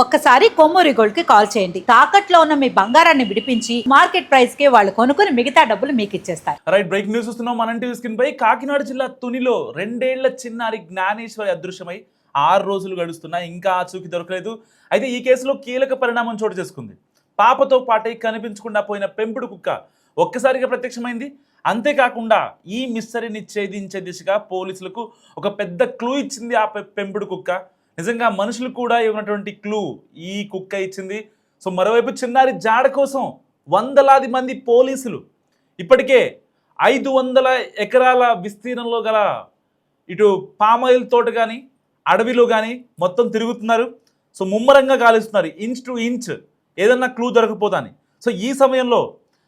ఒక్కసారి కొమ్మూరి గోల్డ్ కి కాల్ చేయండి. తాకట్లో ఉన్న మీ బంగారాన్ని విడిపించి మార్కెట్ ప్రైస్ కి వాళ్ళు కొనుక్కుని మిగతా డబ్బులు మీకు ఇచ్చేస్తారు. రైట్, బ్రేక్ న్యూస్ చూస్తున్నాం. మన టీవీ స్క్రీన్ పై కాకినాడ జిల్లా తునిలో 2 ఏళ్ల చిన్నారి జ్ఞానేశ్వరి అదృశ్యమై 6 రోజులు గడుస్తున్నా ఇంకా ఆచూకీ దొరకలేదు. అయితే ఈ కేసులో కీలక పరిణామం చోటు చేసుకుంది. పాపతో పాటే కనిపించకుండా పోయిన పెంపుడు కుక్క ఒక్కసారిగా ప్రత్యక్షమైంది. అంతేకాకుండా ఈ మిస్టరీని ఛేదించే దిశగా పోలీసులకు ఒక పెద్ద క్లూ ఇచ్చింది ఆ పెంపుడు కుక్క. నిజంగా మనుషులు కూడా ఇవ్వనటువంటి క్లూ ఈ కుక్క ఇచ్చింది. సో మరోవైపు చిన్నారి జాడ కోసం వందలాది మంది పోలీసులు ఇప్పటికే 500 ఎకరాల విస్తీర్ణంలో గల ఇటు పామాయిల్ తోట కానీ అడవిలో కానీ మొత్తం తిరుగుతున్నారు. సో ముమ్మరంగా గాలిస్తున్నారు, ఇంచ్ టు ఇంచ్ ఏదన్నా క్లూ దొరకపోతాని. సో ఈ సమయంలో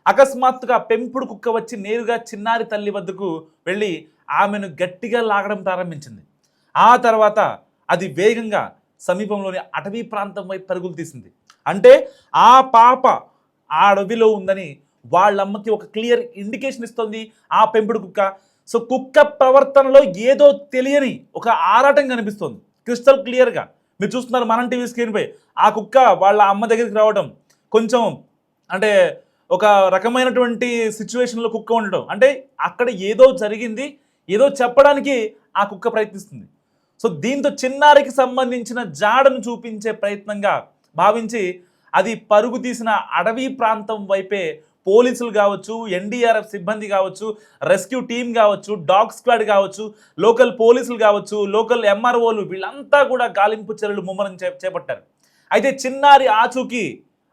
అకస్మాత్తుగా పెంపుడు కుక్క వచ్చి నేరుగా చిన్నారి తల్లి వద్దకు వెళ్ళి ఆమెను గట్టిగా లాగడం ప్రారంభించింది. ఆ తర్వాత అది వేగంగా సమీపంలోని అటవీ ప్రాంతం వైపు పరుగులు తీసింది. అంటే ఆ పాప ఆ అడవిలో ఉందని వాళ్ళమ్మకి ఒక క్లియర్ ఇండికేషన్ ఇస్తుంది ఆ పెంపుడు కుక్క. సో కుక్క ప్రవర్తనలో ఏదో తెలియని ఒక ఆరాటం కనిపిస్తుంది క్రిస్టల్ క్లియర్గా. మీరు చూస్తున్నారు మన టీవీ స్క్రీన్పై ఆ కుక్క వాళ్ళ అమ్మ దగ్గరికి రావడం, కొంచెం అంటే ఒక రకమైనటువంటి సిచ్యువేషన్లో కుక్క ఉండడం, అంటే అక్కడ ఏదో జరిగింది, ఏదో చెప్పడానికి ఆ కుక్క ప్రయత్నిస్తుంది. సో దీంతో చిన్నారికి సంబంధించిన జాడను చూపించే ప్రయత్నంగా భావించి అది పరుగు తీసిన అడవి ప్రాంతం వైపే పోలీసులు కావచ్చు, ఎన్డీఆర్ఎఫ్ సిబ్బంది కావచ్చు, రెస్క్యూ టీం కావచ్చు, డాగ్ స్క్వాడ్ కావచ్చు, లోకల్ పోలీసులు కావచ్చు, లోకల్ ఎంఆర్ఓలు వీళ్ళంతా కూడా గాలింపు చర్యలు ముమ్మరం చేపట్టారు. అయితే చిన్నారి ఆచూకీ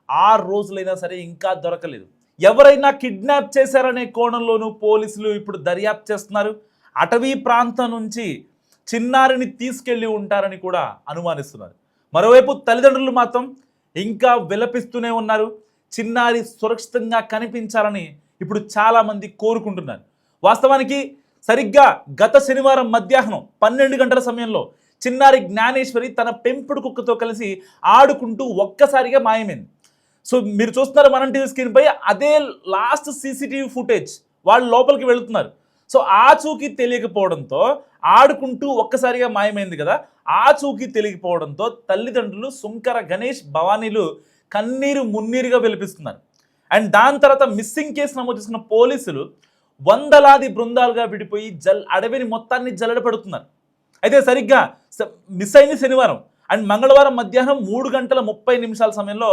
6 రోజులైనా సరే ఇంకా దొరకలేదు. ఎవరైనా కిడ్నాప్ చేశారనే కోణంలోనూ పోలీసులు ఇప్పుడు దర్యాప్తు చేస్తున్నారు. అటవీ ప్రాంతం నుంచి చిన్నారిని తీసుకెళ్ళి ఉంటారని కూడా అనుమానిస్తున్నారు. మరోవైపు తల్లిదండ్రులు మాత్రం ఇంకా విలపిస్తూనే ఉన్నారు. చిన్నారి సురక్షితంగా కనిపించాలని ఇప్పుడు చాలామంది కోరుకుంటున్నారు. వాస్తవానికి సరిగ్గా గత శనివారం మధ్యాహ్నం 12 గంటల సమయంలో చిన్నారి జ్ఞానేశ్వరి తన పెంపుడు కుక్కతో కలిసి ఆడుకుంటూ ఒక్కసారిగా మాయమైంది. సో మీరు చూస్తున్నారు మన టీవీ స్క్రీన్పై అదే లాస్ట్ సీసీటీవీ ఫుటేజ్. వాళ్ళు లోపలికి వెళుతున్నారు. సో ఆచూకీ తెలియకపోవడంతో ఆడుకుంటూ ఒక్కసారిగా మాయమైంది కదా, ఆచూకీ తెలియకపోవడంతో తల్లిదండ్రులు సుంకర గణేష్ భవానీలు కన్నీరు మున్నీరుగా విలపిస్తున్నారు. అండ్ దాని తర్వాత మిస్సింగ్ కేసు నమోదు చేసుకున్న పోలీసులు వందలాది బృందాలుగా విడిపోయి అడవిని మొత్తాన్ని జల్లెడపడుతున్నారు. అయితే సరిగ్గా మిస్ అయింది శనివారం అండ్ మంగళవారం మధ్యాహ్నం 3:30 సమయంలో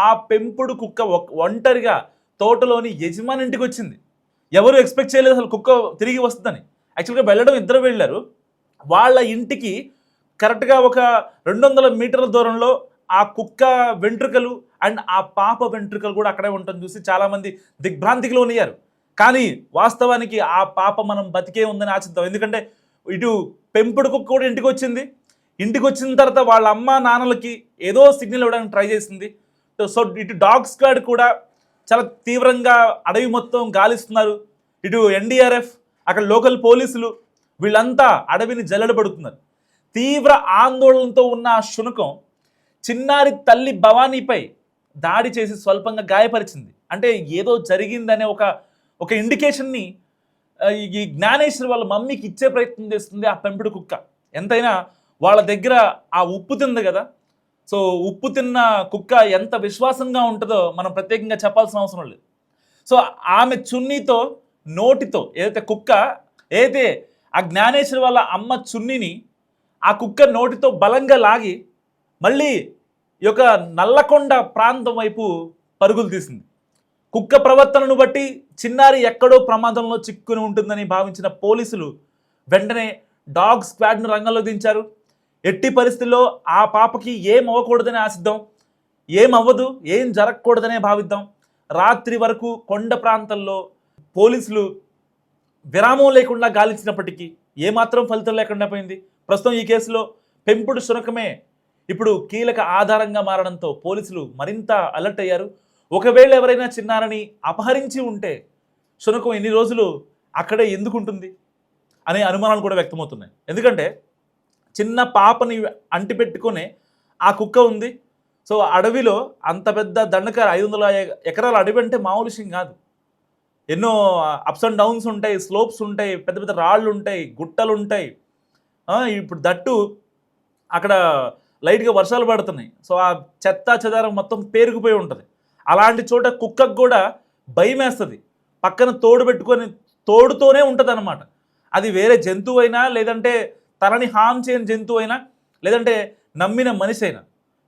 ఆ పెంపుడు కుక్క ఒంటరిగా తోటలోని యజమాని ఇంటికి వచ్చింది. ఎవరు ఎక్స్పెక్ట్ చేయలేదు అసలు కుక్క తిరిగి వస్తుందని. యాక్చువల్గా వెళ్ళడం ఇద్దరు వెళ్ళారు. వాళ్ళ ఇంటికి కరెక్ట్గా ఒక 200 మీటర్ల దూరంలో ఆ కుక్క వెంట్రుకలు అండ్ ఆ పాప వెంట్రుకలు కూడా అక్కడే ఉండటం చూసి చాలామంది దిగ్భ్రాంతికి లోనయ్యారు. కానీ వాస్తవానికి ఆ పాప మనం బతికే ఉందని ఆశిద్దాం. ఎందుకంటే ఇటు పెంపుడు కుక్క కూడా ఇంటికి వచ్చింది. ఇంటికి వచ్చిన తర్వాత వాళ్ళ అమ్మ నాన్నలకి ఏదో సిగ్నల్ ఇవ్వడానికి ట్రై చేసింది. సో ఇటు డాగ్ స్క్వాడ్ కూడా చాలా తీవ్రంగా అడవి మొత్తం గాలిస్తున్నారు. ఇటు ఎన్డీఆర్ఎఫ్, అక్కడ లోకల్ పోలీసులు వీళ్ళంతా అడవిని జల్లెడబడుతున్నారు. తీవ్ర ఆందోళనతో ఉన్న ఆ శునకం చిన్నారి తల్లి భవానీపై దాడి చేసి స్వల్పంగా గాయపరిచింది. అంటే ఏదో జరిగిందనే ఒక ఇండికేషన్ని ఈ జ్ఞానేశ్వరి వాళ్ళ మమ్మీకి ఇచ్చే ప్రయత్నం చేస్తుంది ఆ పెంపుడు కుక్క. ఎంతైనా వాళ్ళ దగ్గర ఆ ఉప్పు తింది కదా. సో ఉప్పు తిన్న కుక్క ఎంత విశ్వాసంగా ఉంటుందో మనం ప్రత్యేకంగా చెప్పాల్సిన అవసరం లేదు. సో ఆమె చున్నీతో నోటితో ఏదైతే ఆ జ్ఞానేశ్వరి వాళ్ళ అమ్మ చున్నీని ఆ కుక్క నోటితో బలంగా లాగి మళ్ళీ ఈ యొక్క నల్లకొండ ప్రాంతం వైపు పరుగులు తీసింది. కుక్క ప్రవర్తనను బట్టి చిన్నారి ఎక్కడో ప్రమాదంలో చిక్కుని ఉంటుందని భావించిన పోలీసులు వెంటనే డాగ్ స్క్వాడ్ను రంగంలో దించారు. ఎట్టి పరిస్థితుల్లో ఆ పాపకి ఏం అవ్వకూడదని ఆశిద్దాం, ఏం అవ్వదు, ఏం జరగకూడదనే భావిద్దాం. రాత్రి వరకు కొండ ప్రాంతంలో పోలీసులు విరామం లేకుండా గాలించినప్పటికీ ఏమాత్రం ఫలితం లేకుండా పోయింది. ప్రస్తుతం ఈ కేసులో పెంపుడు శునకమే ఇప్పుడు కీలక ఆధారంగా మారడంతో పోలీసులు మరింత అలర్ట్ అయ్యారు. ఒకవేళ ఎవరైనా చిన్నారని అపహరించి ఉంటే శునకం ఎన్ని రోజులు అక్కడే ఎందుకు ఉంటుంది అనే అనుమానాలు కూడా వ్యక్తమవుతున్నాయి. ఎందుకంటే చిన్న పాపని అంటిపెట్టుకునే ఆ కుక్క ఉంది. సో అడవిలో అంత పెద్ద దండకార 500 ఎకరాల అడవి అంటే మామూలు విషయం కాదు. ఎన్నో అప్స్ అండ్ డౌన్స్ ఉంటాయి, స్లోప్స్ ఉంటాయి, పెద్ద పెద్ద రాళ్ళు ఉంటాయి, గుట్టలు ఉంటాయి. ఇప్పుడు దట్టు అక్కడ లైట్గా వర్షాలు పడుతున్నాయి. సో ఆ చెత్త చెదారం మొత్తం పేరుకుపోయి ఉంటుంది. అలాంటి చోట కుక్కకు కూడా భయం వేస్తుంది. పక్కన తోడు పెట్టుకొని తోడుతోనే ఉంటుంది అనమాట. అది వేరే జంతువు అయినా, లేదంటే తనని హామ్ చేయని జంతువు అయినా, లేదంటే నమ్మిన మనిషి అయినా.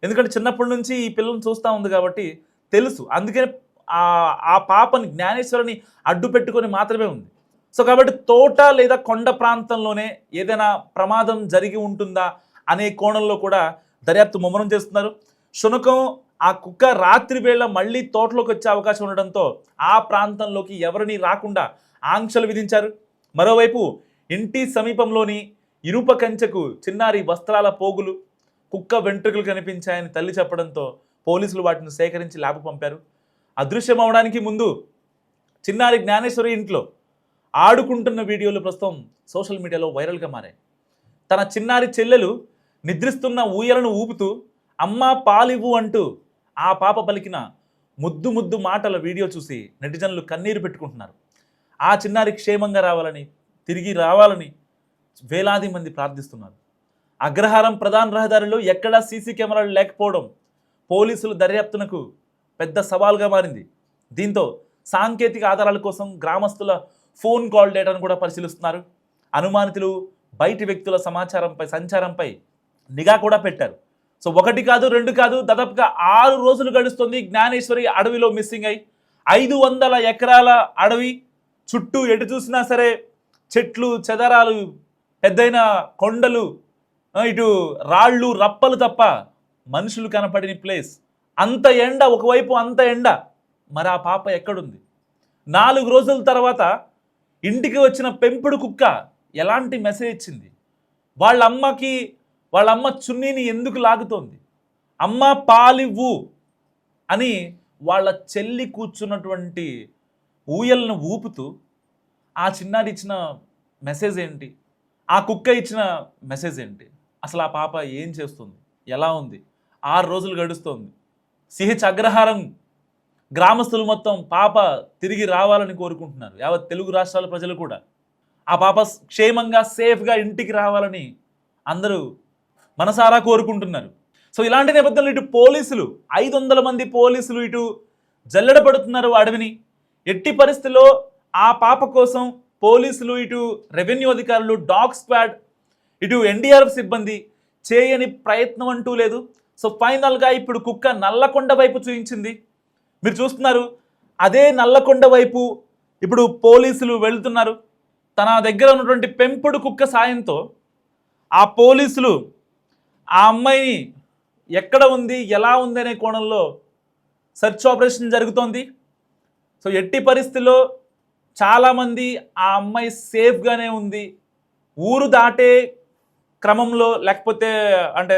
ఎందుకంటే చిన్నప్పటి నుంచి ఈ పిల్లల్ని చూస్తూ ఉంది కాబట్టి తెలుసు. అందుకని ఆ పాపని జ్ఞానేశ్వరిని అడ్డు పెట్టుకొని మాత్రమే ఉంది. సో కాబట్టి తోట లేదా కొండ ప్రాంతంలోనే ఏదైనా ప్రమాదం జరిగి ఉంటుందా అనే కోణంలో కూడా దర్యాప్తు ముమ్మరం చేస్తున్నారు. శునకం ఆ కుక్క రాత్రి వేళ మళ్ళీ తోటలోకి వచ్చే అవకాశం ఉండడంతో ఆ ప్రాంతంలోకి ఎవరిని రాకుండా ఆంక్షలు విధించారు. మరోవైపు ఇంటి సమీపంలోని ఇనుప కంచెకు చిన్నారి వస్త్రాల పోగులు, కుక్క వెంట్రుకలు కనిపించాయని తల్లి చెప్పడంతో పోలీసులు వాటిని సేకరించి ల్యాబ్కు పంపారు. అదృశ్యం అవడానికి ముందు చిన్నారి జ్ఞానేశ్వరి ఇంట్లో ఆడుకుంటున్న వీడియోలు ప్రస్తుతం సోషల్ మీడియాలో వైరల్గా మారాయి. తన చిన్నారి చెల్లెలు నిద్రిస్తున్న ఊయలను ఊపుతూ అమ్మా పాలివ్వు అంటూ ఆ పాప పలికిన ముద్దు ముద్దు మాటల వీడియో చూసి నెటిజన్లు కన్నీరు పెట్టుకుంటున్నారు. ఆ చిన్నారి క్షేమంగా రావాలని, తిరిగి రావాలని వేలాది మంది ప్రార్థిస్తున్నారు. అగ్రహారం ప్రధాన రహదారిలో ఎక్కడా సీసీ కెమెరాలు లేకపోవడం పోలీసుల దర్యాప్తునకు పెద్ద సవాల్గా మారింది. దీంతో సాంకేతిక ఆధారాల కోసం గ్రామస్తుల ఫోన్ కాల్ డేటాను కూడా పరిశీలిస్తున్నారు. అనుమానితులు బయటి వ్యక్తుల సంచారంపై నిఘా కూడా పెట్టారు. సో 1 కాదు 2 కాదు, దాదాపుగా 6 రోజులు గడుస్తుంది జ్ఞానేశ్వరి అడవిలో మిస్సింగ్ అయి. 500 ఎకరాల అడవి చుట్టూ ఎటు చూసినా సరే చెట్లు చెదరాలు, పెద్దయిన కొండలు, ఇటు రాళ్ళు రప్పలు తప్ప మనుషులు కనపడిన ప్లేస్. అంత ఎండ, ఒకవైపు అంత ఎండ. మరి ఆ పాప ఎక్కడుంది? 4 రోజుల తర్వాత ఇంటికి వచ్చిన పెంపుడు కుక్క ఎలాంటి మెసేజ్ ఇచ్చింది? వాళ్ళ అమ్మ చున్నీని ఎందుకు లాగుతోంది? అమ్మ పాలివ్వు అని వాళ్ళ చెల్లి కూర్చున్నటువంటి ఊయలను ఊపుతూ ఆ చిన్నారి ఇచ్చిన మెసేజ్ ఏంటి? ఆ కుక్క ఇచ్చిన మెసేజ్ ఏంటి? అసలు ఆ పాప ఏం చేస్తుంది? ఎలా ఉంది? 6 రోజులు గడుస్తోంది. సిహెచ్ అగ్రహారం గ్రామస్తులు మొత్తం పాప తిరిగి రావాలని కోరుకుంటున్నారు. యావత్ తెలుగు రాష్ట్రాల ప్రజలు కూడా ఆ పాప క్షేమంగా సేఫ్గా ఇంటికి రావాలని అందరూ మనసారా కోరుకుంటున్నారు. సో ఇలాంటి నేపథ్యంలో ఇటు పోలీసులు 500 మంది పోలీసులు ఇటు జల్లెడ పడుతున్నారు అడవిని. ఎట్టి పరిస్థితుల్లో ఆ పాప కోసం పోలీసులు, ఇటు రెవెన్యూ అధికారులు, డాగ్ స్క్వాడ్, ఇటు ఎన్డీఆర్ఎఫ్ సిబ్బంది చేయని ప్రయత్నం అంటూ లేదు. సో ఫైనల్గా ఇప్పుడు కుక్క నల్లకొండ వైపు చూయించింది. మీరు చూస్తున్నారు, అదే నల్లకొండ వైపు ఇప్పుడు పోలీసులు వెళ్తున్నారు. తన దగ్గర ఉన్నటువంటి పెంపుడు కుక్క సాయంతో ఆ పోలీసులు ఆ అమ్మాయిని ఎక్కడ ఉంది, ఎలా ఉంది అనే కోణంలో సెర్చ్ ఆపరేషన్ జరుగుతోంది. సో ఎట్టి పరిస్థితుల్లో చాలామంది ఆ అమ్మాయి సేఫ్గానే ఉంది, ఊరు దాటే క్రమంలో, లేకపోతే అంటే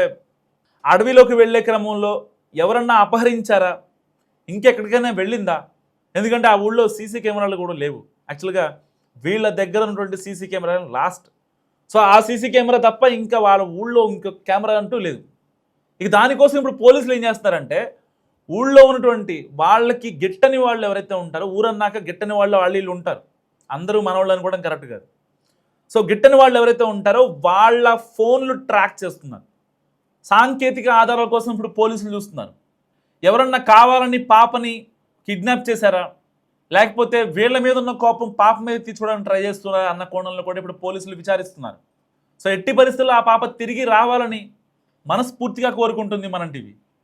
అడవిలోకి వెళ్ళే క్రమంలో ఎవరన్నా అపహరించారా, ఇంకెక్కడికైనా వెళ్ళిందా? ఎందుకంటే ఆ ఊళ్ళో సీసీ కెమెరాలు కూడా లేవు. యాక్చువల్గా వీళ్ళ దగ్గర ఉన్నటువంటి సీసీ కెమెరా లాస్ట్. సో ఆ సీసీ కెమెరా తప్ప ఇంకా వాళ్ళ ఊళ్ళో ఇంకొక కెమెరా అంటూ లేదు. ఇక దానికోసం ఇప్పుడు పోలీసులు ఏం చేస్తారంటే, ఊళ్ళో ఉన్నటువంటి వాళ్ళకి గిట్టని వాళ్ళు ఎవరైతే ఉంటారో, ఊరన్నాక గిట్టని వాళ్ళు వీళ్ళు ఉంటారు. అందరూ మనవాళ్ళు అనుకోవడం కరెక్ట్ కాదు. సో గిట్టని వాళ్ళు ఎవరైతే ఉంటారో వాళ్ళ ఫోన్లు ట్రాక్ చేస్తున్నారు. సాంకేతిక ఆధారాల కోసం ఇప్పుడు పోలీసులు చూస్తున్నారు. ఎవరన్నా కావాలని పాపని కిడ్నాప్ చేశారా, లేకపోతే వీళ్ళ మీద ఉన్న కోపం పాప మీద తీసుకోవడానికి ట్రై చేస్తున్నారా అన్న కోణంలో కూడా ఇప్పుడు పోలీసులు విచారిస్తున్నారు. సో ఎట్టి పరిస్థితుల్లో ఆ పాప తిరిగి రావాలని మనస్ఫూర్తిగా కోరుకుంటుంది మనం టీవీ.